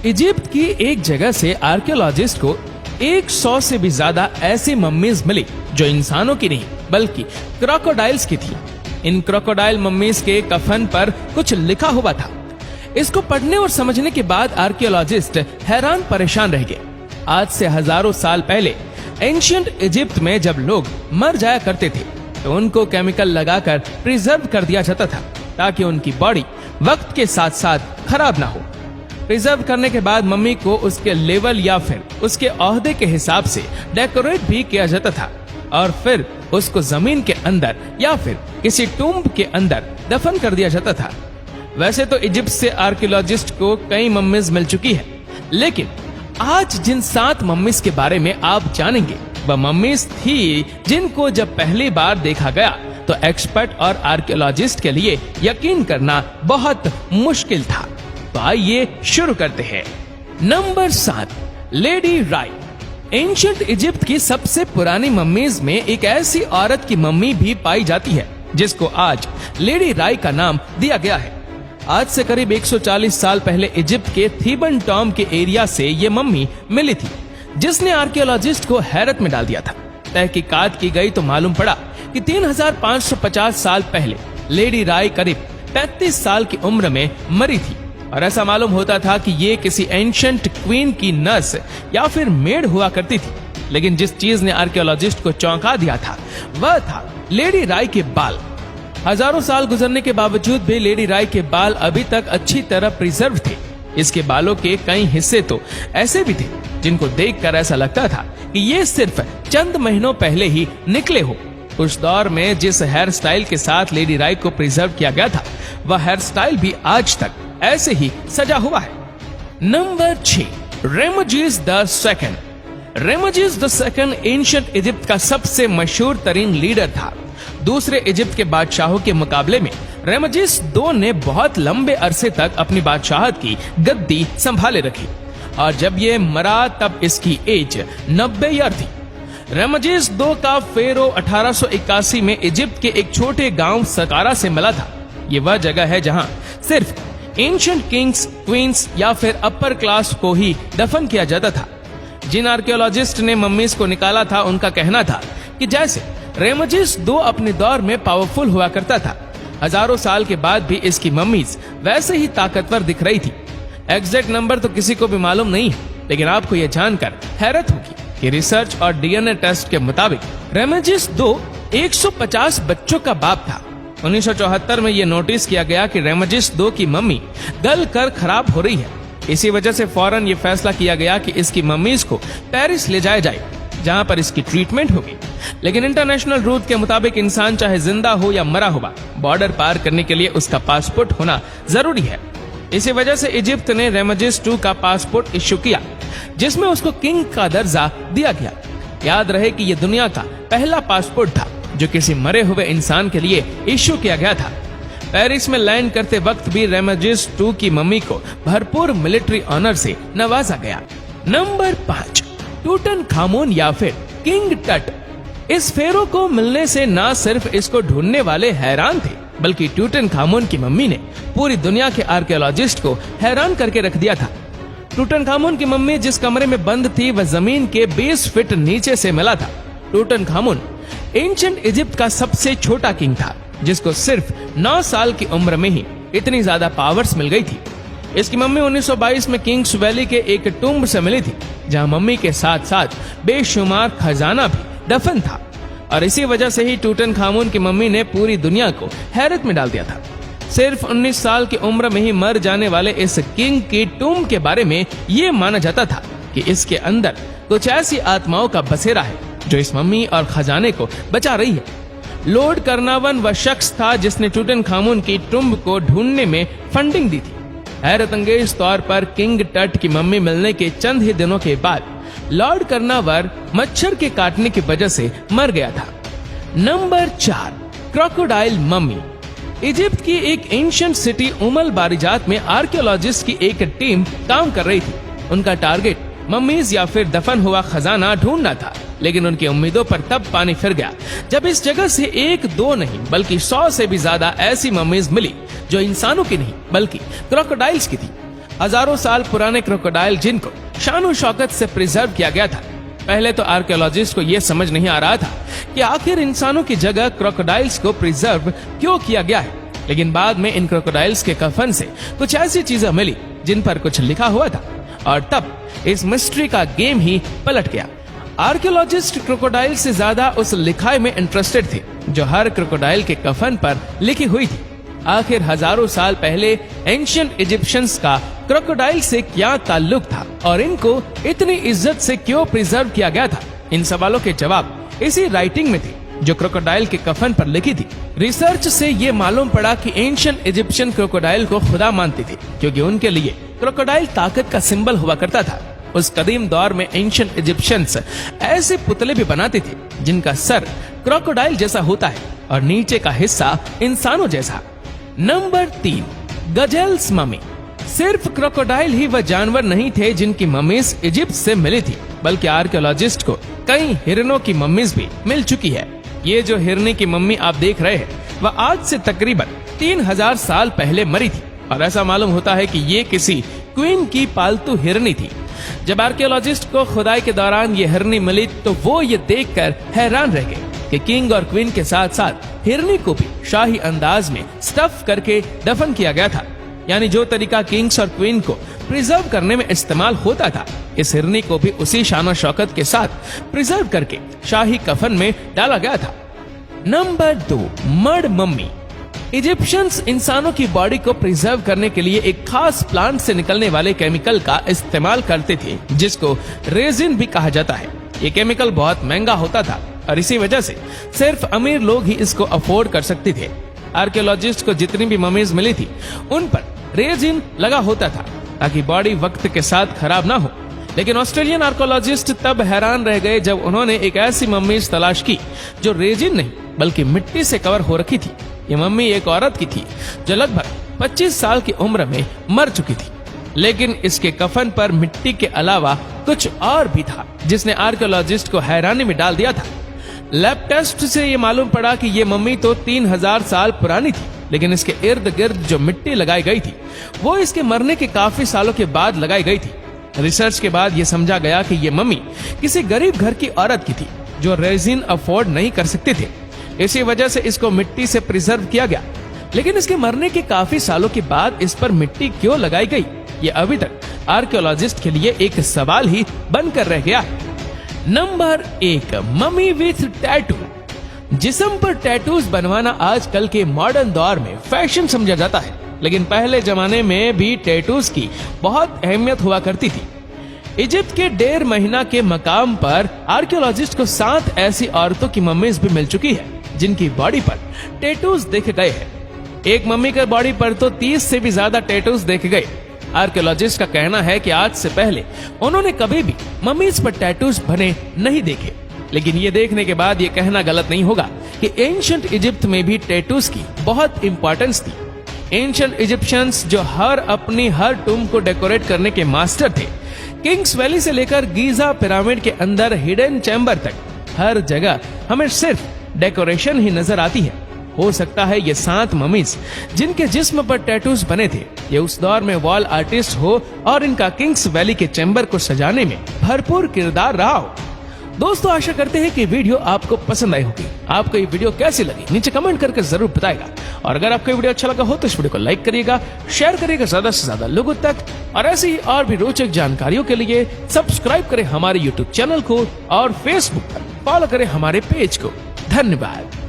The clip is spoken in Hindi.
इजिप्ट की एक जगह से आर्कियोलॉजिस्ट को 100 से भी ज्यादा ऐसी मम्मीज मिली जो इंसानों की नहीं बल्कि क्रोकोडाइल्स की थी। इन क्रोकोडाइल मम्मीज के कफन पर कुछ लिखा हुआ था। इसको पढ़ने और समझने के बाद आर्कियोलॉजिस्ट हैरान परेशान रह गए। आज से हजारों साल पहले एंशिएंट इजिप्ट में जब लोग मर जाया करते थे तो उनको केमिकल लगाकर प्रिजर्व कर दिया जाता था ताकि उनकी बॉडी वक्त के साथ साथ खराब ना हो। प्रिजर्व करने के बाद मम्मी को उसके लेवल या फिर उसके ओहदे के हिसाब से डेकोरेट भी किया जाता था और फिर उसको जमीन के अंदर या फिर किसी टूम्ब के अंदर दफन कर दिया जाता था। वैसे तो इजिप्ट से आर्कियोलॉजिस्ट को कई मम्मीज मिल चुकी है, लेकिन आज जिन 7 मम्मीज के बारे में आप जानेंगे वह मम्मीज थी जिनको जब पहली बार देखा गया तो एक्सपर्ट और आर्कियोलॉजिस्ट के लिए यकीन करना बहुत मुश्किल था। तो आइए शुरू करते हैं। नंबर 7, लेडी राई। एंशिएंट इजिप्ट की सबसे पुरानी मम्मीज में एक ऐसी औरत की मम्मी भी पाई जाती है जिसको आज लेडी राई का नाम दिया गया है। आज से करीब 140 साल पहले इजिप्ट के थीबन टॉम के एरिया से ये मम्मी मिली थी, जिसने आर्कियोलॉजिस्ट को हैरत में डाल दिया था। तहकीकात की गई तो मालूम पड़ा कि 3550 साल पहले लेडी राई करीब 35 साल की उम्र में मरी थी और ऐसा मालूम होता था कि ये किसी एंशिएंट क्वीन की नर्स या फिर मेड हुआ करती थी। लेकिन जिस चीज ने आर्कियोलॉजिस्ट को चौंका दिया था वह था लेडी राई के बाल। हजारों साल गुजरने के बावजूद भी लेडी राई के बाल अभी तक अच्छी तरह प्रिजर्व थे। इसके बालों के कई हिस्से तो ऐसे भी थे जिनको देखकर ऐसा लगता था कि ये सिर्फ चंद महीनों पहले ही निकले हो। उस दौर में जिस हेयर स्टाइल के साथ लेडी राई को प्रिजर्व किया गया था वह हेयर स्टाइल भी आज तक ऐसे ही सजा हुआ है। Number 6, Rameses the second. Rameses the second ancient Egypt का सबसे मशहूर तरीन लीडर था। दूसरे इजिप्ट के बादशाहों के मुकाबले में रेमजीस 2 ने बहुत लंबे अरसे तक अपनी बादशाहत की गद्दी संभाले रखी और जब ये मरा तब इसकी एज 90 ईयर थी। रेमजीस 2 का फेरो 1881 में इजिप्ट के एक छोटे गांव सकारा से मिला था। ये वह जगह है जहां सिर्फ एंशिएंट किंग्स, क्वींस या फिर अपर क्लास को ही दफन किया जाता था। जिन आर्कियोलॉजिस्ट ने मम्मीज को निकाला था उनका कहना था कि जैसे रेमजीस 2 अपने दौर में पावरफुल हुआ करता था, हजारों साल के बाद भी इसकी मम्मीज वैसे ही ताकतवर दिख रही थी। एग्जैक्ट नंबर तो किसी को भी मालूम नहीं है, लेकिन आपको यह जानकर हैरत होगी कि रिसर्च और डीएनए टेस्ट के मुताबिक रेमजीस 2 150 बच्चों का बाप था। 1974 में यह नोटिस किया गया कि रेमजीस 2 की मम्मी गल कर खराब हो रही है। इसी वजह से फौरन ये फैसला किया गया कि इसकी मम्मीज को पेरिस ले जाया जाए जहां पर इसकी ट्रीटमेंट होगी। लेकिन इंटरनेशनल रूल के मुताबिक इंसान चाहे जिंदा हो या मरा हुआ, बॉर्डर पार करने के लिए उसका पासपोर्ट होना जरूरी है। इसी वजह से इजिप्ट ने रेमजीस 2 का पासपोर्ट इश्यू किया जिसमें उसको किंग का दर्जा दिया गया। याद रहे कि यह दुनिया का पहला पासपोर्ट था जो किसी मरे हुए इंसान के लिए इश्यू किया गया था। पेरिस में लैंड करते वक्त भी रेमजीस 2 की मम्मी को भरपूर मिलिट्री ऑनर से नवाजा गया। नंबर 5, टूटनखामुन या फिर किंग टट। इस फेरो को मिलने से ना सिर्फ इसको ढूंढने वाले हैरान थे, बल्कि टूटनखामुन की मम्मी ने पूरी दुनिया के आर्कियोलॉजिस्ट को हैरान करके रख दिया था। टूटनखामुन की मम्मी जिस कमरे में बंद थी वह जमीन के 20 फीट नीचे से मिला था। टूटनखामुन एंशिएंट इजिप्ट का सबसे छोटा किंग था जिसको सिर्फ 9 साल की उम्र में ही इतनी ज्यादा पावर्स मिल गई थी। इसकी मम्मी 1922 में किंग्स वैली के एक टूम्ब से मिली थी जहां मम्मी के साथ साथ बेशुमार खजाना भी दफन था और इसी वजह से ही टूटनखामुन की मम्मी ने पूरी दुनिया को हैरत में डाल दिया था। सिर्फ 19 साल की उम्र में ही मर जाने वाले इस किंग की टूम्ब के बारे में ये माना जाता था कि इसके अंदर कुछ ऐसी आत्माओं का बसेरा है जो इस मम्मी और खजाने को बचा रही है। लॉर्ड कर्नावन वह शख्स था जिसने टूटनखामुन की टूम्ब को ढूंढने में फंडिंग दी थी। हैरत अंगेज तौर पर किंग टट की मम्मी मिलने के चंद ही दिनों के बाद लॉर्ड कर्नावर मच्छर के काटने की वजह से मर गया था। Number 4, crocodile mummy. इजिप्ट की एक एंशिएंट सिटी उमल बारिजात में आर्कियोलॉजिस्ट की एक टीम काम कर रही थी। उनका टारगेट मम्मीज या फिर दफन हुआ खजाना ढूंढना था, लेकिन उनकी उम्मीदों पर तब पानी फिर गया जब इस जगह से 1-2 नहीं बल्कि 100 से भी ज्यादा ऐसी मम्मीज मिली जो इंसानों की नहीं बल्कि क्रोकोडाइल्स की थी। हजारों साल पुराने क्रोकोडाइल जिनको शानो शौकत से प्रिजर्व किया गया था। पहले तो आर्कियोलॉजिस्ट को यह समझ नहीं आ रहा था कि आखिर इंसानों की जगह क्रोकोडाइल्स को प्रिजर्व क्यों किया गया है, लेकिन बाद में इन क्रोकोडाइल्स के कफन से कुछ ऐसी चीजें मिली जिन पर कुछ लिखा हुआ था, और तब इस मिस्ट्री का गेम ही पलट गया। आर्कियोलॉजिस्ट क्रोकोडाइल से ज्यादा उस लिखाई में इंटरेस्टेड थे जो हर क्रोकोडाइल के कफन पर लिखी हुई थी। आखिर हजारों साल पहले एंशिएंट इजिप्शियंस का क्रोकोडाइल से क्या ताल्लुक था और इनको इतनी इज्जत से क्यों प्रिजर्व किया गया था? इन सवालों के जवाब इसी राइटिंग में थे जो क्रोकोडाइल के कफन पर लिखी थी। रिसर्च से ये मालूम पड़ा कि एंशिएंट इजिप्शियन क्रोकोडाइल को खुदा मानते थे, क्योंकि उनके लिए क्रोकोडाइल ताकत का सिंबल हुआ करता था। उस कदीम दौर में एंशिएंट इजिप्शियंस ऐसे पुतले भी बनाते थे जिनका सर क्रोकोडाइल जैसा होता है और नीचे का हिस्सा इंसानों जैसा। Number 3, गजेल्स mummy. सिर्फ क्रोकोडाइल ही वह जानवर नहीं थे जिनकी मम्मीज इजिप्ट से मिली थी, बल्कि आर्कियोलॉजिस्ट को कई हिरणों की मम्मीज भी मिल चुकी है। ये जो हिरनी की मम्मी आप देख रहे हैं वह आज से तकरीबन 3000 साल पहले मरी थी, और ऐसा मालूम होता है कि ये किसी क्वीन की पालतू हिरनी थी। जब आर्कियोलॉजिस्ट को खुदाई के दौरान ये हिरनी मिली तो वो ये देखकर हैरान रह गए कि किंग और क्वीन के साथ साथ हिरनी को भी शाही अंदाज में स्टफ करके दफन किया गया था। यानी जो तरीका किंग्स और क्वीन को प्रिजर्व करने में इस्तेमाल होता था, इस हिरनी को भी उसी शान और शौकत के साथ प्रिजर्व करके शाही कफन में डाला गया था। Number 2, mud mummy. इजिप्शियंस इंसानों की बॉडी को प्रिजर्व करने के लिए एक खास प्लांट से निकलने वाले केमिकल का इस्तेमाल करते थे जिसको रेजिन भी कहा जाता है। ये केमिकल बहुत महंगा होता था और इसी वजह से सिर्फ अमीर लोग ही इसको अफोर्ड कर सकते थे। आर्कियोलॉजिस्ट को जितनी भी ममीज मिली थी उन पर रेजिन लगा होता था ताकि बॉडी वक्त के साथ खराब ना हो। लेकिन ऑस्ट्रेलियन आर्कियोलॉजिस्ट तब हैरान रह गए जब उन्होंने एक ऐसी मम्मीज तलाश की जो रेजिन नहीं बल्कि मिट्टी से कवर हो रखी थी। ये मम्मी एक औरत की थी जो लगभग 25 साल की उम्र में मर चुकी थी, लेकिन इसके कफन पर मिट्टी के अलावा कुछ और भी था जिसने आर्कियोलॉजिस्ट को हैरानी में डाल दिया था। लैब टेस्ट से ये मालूम पड़ा कि ये मम्मी तो 3000 साल पुरानी थी, लेकिन इसके इर्द गिर्द जो मिट्टी लगाई गई थी वो इसके मरने के काफी सालों के बाद लगाई गई थी। रिसर्च के बाद ये समझा गया कि ये मम्मी किसी गरीब घर की औरत की थी जो रेजिन अफोर्ड नहीं कर सकते थे। इसी वजह से इसको मिट्टी से प्रिजर्व किया गया, लेकिन इसके मरने के काफी सालों के बाद इस पर मिट्टी क्यों लगाई गई, ये अभी तक आर्कियोलॉजिस्ट के लिए एक सवाल ही बनकर रह गया है। Number 1, mummy with tattoo. जिस्म पर टैटूज बनवाना आजकल के मॉडर्न दौर में फैशन समझा जाता है, लेकिन पहले जमाने में भी टैटूज की बहुत अहमियत हुआ करती थी। इजिप्ट के 1.5 महीना के मकाम पर आर्कियोलॉजिस्ट को 7 ऐसी औरतों की मम्मीज भी मिल चुकी है जिनकी बॉडी पर टैटूज देखे गए हैं। एक मम्मी के बॉडी पर तो 30 से भी ज्यादा टैटूज देखे गए। आर्कियोलॉजिस्ट का कहना है कि आज से पहले उन्होंने कभी भी मम्मीज पर टैटूज बने नहीं देखे, लेकिन ये देखने के बाद ये कहना गलत नहीं होगा कि एंशिएंट इजिप्ट में भी टैटूज की बहुत इंपॉर्टेंस थी। एंशिएंट इजिप्शियंस जो अपनी हर टूम को डेकोरेट करने के मास्टर थे, किंग्स वैली से लेकर गीजा पिरामिड के अंदर हिडन चैम्बर तक हर जगह हमें सिर्फ डेकोरेशन ही नजर आती है। हो सकता है ये 7 ममीज जिनके जिस्म पर टैटूज बने थे ये उस दौर में वॉल आर्टिस्ट हो और इनका किंग्स वैली के चैम्बर को सजाने में भरपूर किरदार रहा हो। दोस्तों, आशा करते हैं कि वीडियो आपको पसंद आई होगी। आपको ये वीडियो कैसी लगी नीचे कमेंट करके जरूर बताएगा, और अगर आपको वीडियो अच्छा लगा हो तो इस वीडियो को लाइक करिएगा, शेयर करिएगा ज्यादा से ज्यादा लोगों तक, और ऐसी ही और भी रोचक जानकारियों के लिए सब्सक्राइब करें हमारे YouTube चैनल को और Facebook पर फॉलो करें हमारे पेज को। धन्यवाद।